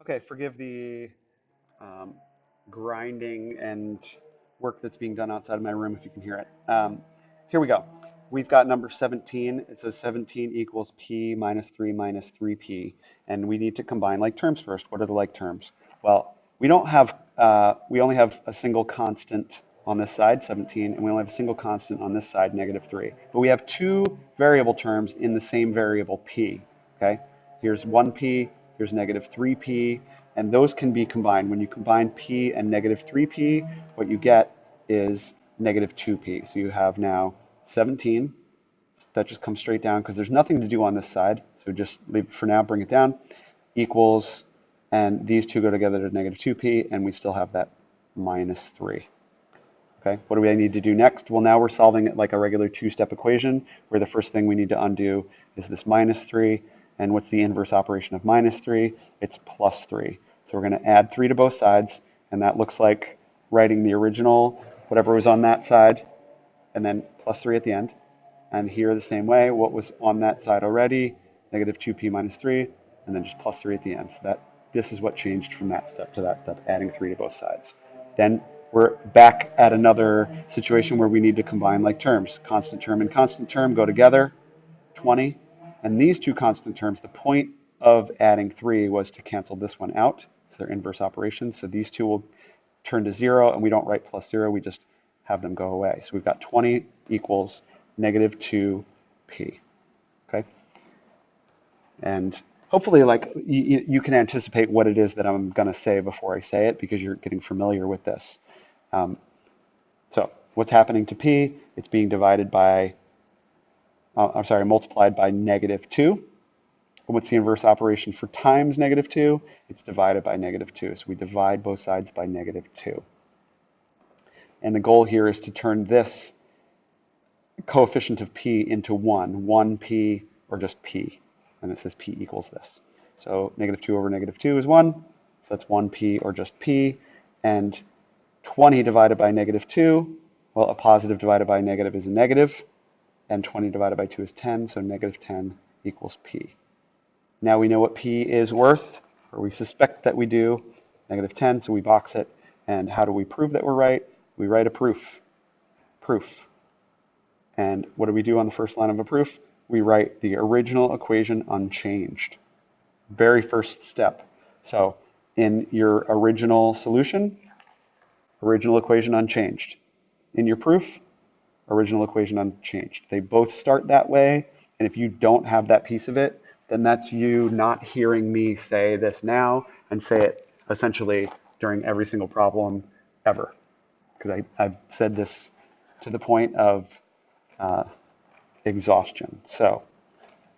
Okay, forgive the um, grinding and work that's being done outside of my room if you can hear it. Here we go. We've got number 17. It says 17 equals p minus 3 minus 3p. And we need to combine like terms first. What are the like terms? Well, we only have a single constant on this side, 17, and we only have a single constant on this side, negative 3. But we have two variable terms in the same variable p. Okay? Here's 1p, here's negative 3p, and those can be combined. When you combine p and negative 3p, what you get is negative 2p. So you have now 17. That just comes straight down because there's nothing to do on this side. So just leave it for now, bring it down, equals, and these two go together to negative 2p, and we still have that minus 3. Okay, what do we need to do next? Well, now we're solving it like a regular two-step equation, where the first thing we need to undo is this minus 3. And what's the inverse operation of minus 3? It's plus 3. So we're going to add 3 to both sides, and that looks like writing the original, whatever was on that side, and then plus 3 at the end. And here the same way, what was on that side already, negative 2p minus 3, and then just plus 3 at the end. So this is what changed from that step to that step, adding 3 to both sides. Then we're back at another situation where we need to combine like terms. Constant term and constant term go together, 20. And these two constant terms, the point of adding 3 was to cancel this one out. So they're inverse operations. So these two will turn to 0, and we don't write plus 0. We just have them go away. So we've got 20 equals negative 2p. Okay? And hopefully, like you can anticipate what it is that I'm going to say before I say it, because you're getting familiar with this. So what's happening to p? It's being divided by, multiplied by negative 2. And what's the inverse operation for times negative 2? It's divided by negative 2. So we divide both sides by negative 2. And the goal here is to turn this coefficient of p into 1p, or just p. And it says p equals this. So negative 2 over negative 2 is 1. So that's 1p, or just p. And 20 divided by negative 2, well, a positive divided by a negative is a negative. And 20 divided by 2 is 10, so negative 10 equals p. Now we know what p is worth, or we suspect that we do, negative 10, so we box it. And how do we prove that we're right? We write a proof. And what do we do on the first line of a proof? We write the original equation unchanged. Very first step. So in your original solution, original equation unchanged. In your proof, original equation unchanged. They both start that way, and if you don't have that piece of it, then that's you not hearing me say this now and say it essentially during every single problem ever. Because I've said this to the point of exhaustion. So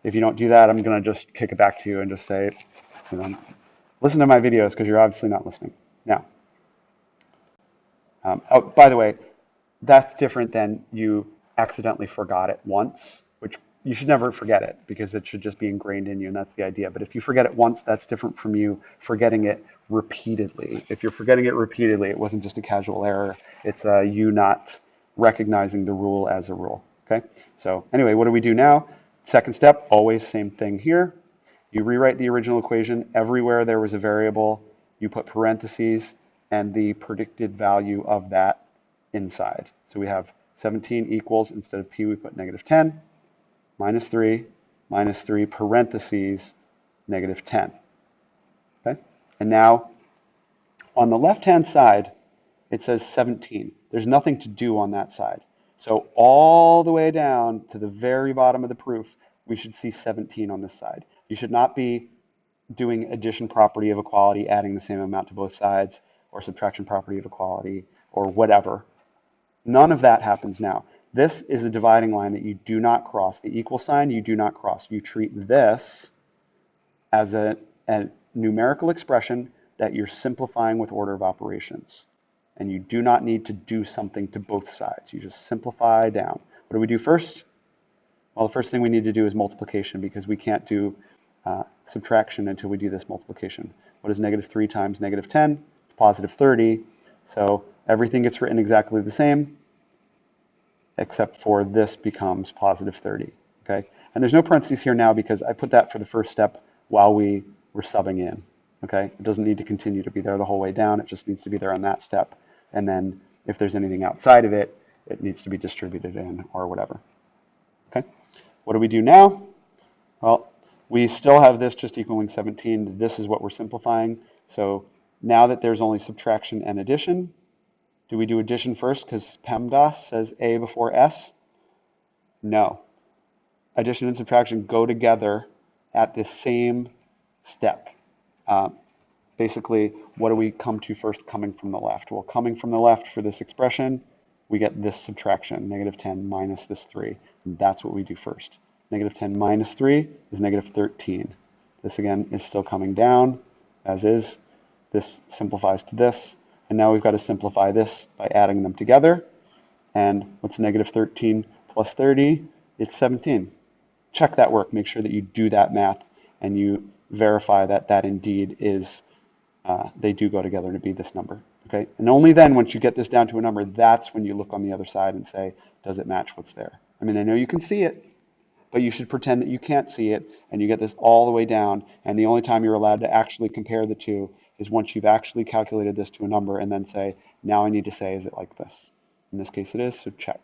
if you don't do that, I'm going to just kick it back to you and just say, listen to my videos, because you're obviously not listening. Now, oh, by the way, that's different than you accidentally forgot it once, which you should never forget it, because it should just be ingrained in you, and that's the idea. But if you forget it once, that's different from you forgetting it repeatedly. If you're forgetting it repeatedly, it wasn't just a casual error. It's you not recognizing the rule as a rule. Okay? So anyway, what do we do now? Second step, always same thing here. You rewrite the original equation. Everywhere there was a variable, you put parentheses and the predicted value of that inside. So we have 17 equals, instead of p, we put negative 10, minus 3, parentheses, negative 10. Okay? And now, on the left-hand side, it says 17. There's nothing to do on that side. So all the way down to the very bottom of the proof, we should see 17 on this side. You should not be doing addition property of equality, adding the same amount to both sides, or subtraction property of equality, or whatever. None of that happens now. This is a dividing line that you do not cross. The equal sign you do not cross. You treat this as a numerical expression that you're simplifying with order of operations. And you do not need to do something to both sides. You just simplify down. What do we do first? Well, the first thing we need to do is multiplication, because we can't do subtraction until we do this multiplication. What is negative 3 times negative 10? It's positive 30. So everything gets written exactly the same, except for this becomes positive 30. Okay? And there's no parentheses here now because I put that for the first step while we were subbing in. Okay, it doesn't need to continue to be there the whole way down. It just needs to be there on that step. And then if there's anything outside of it, it needs to be distributed in or whatever. Okay, what do we do now? Well, we still have this just equaling 17. This is what we're simplifying. So now that there's only subtraction and addition, do we do addition first because PEMDAS says A before S? No. Addition and subtraction go together at the same step. Basically, what do we come to first coming from the left? Well, coming from the left for this expression, we get this subtraction, negative 10 minus this 3. And that's what we do first. Negative 10 minus 3 is negative 13. This, again, is still coming down, as is. This simplifies to this. And now we've got to simplify this by adding them together. And what's negative 13 plus 30? It's 17. Check that work. Make sure that you do that math and you verify that that indeed is they do go together to be this number. Okay, and only then, once you get this down to a number, that's when you look on the other side and say, does it match what's there? I mean, I know you can see it, but you should pretend that you can't see it, and you get this all the way down, and the only time you're allowed to actually compare the two is once you've actually calculated this to a number and then say, now I need to say, is it like this? In this case it is, so check.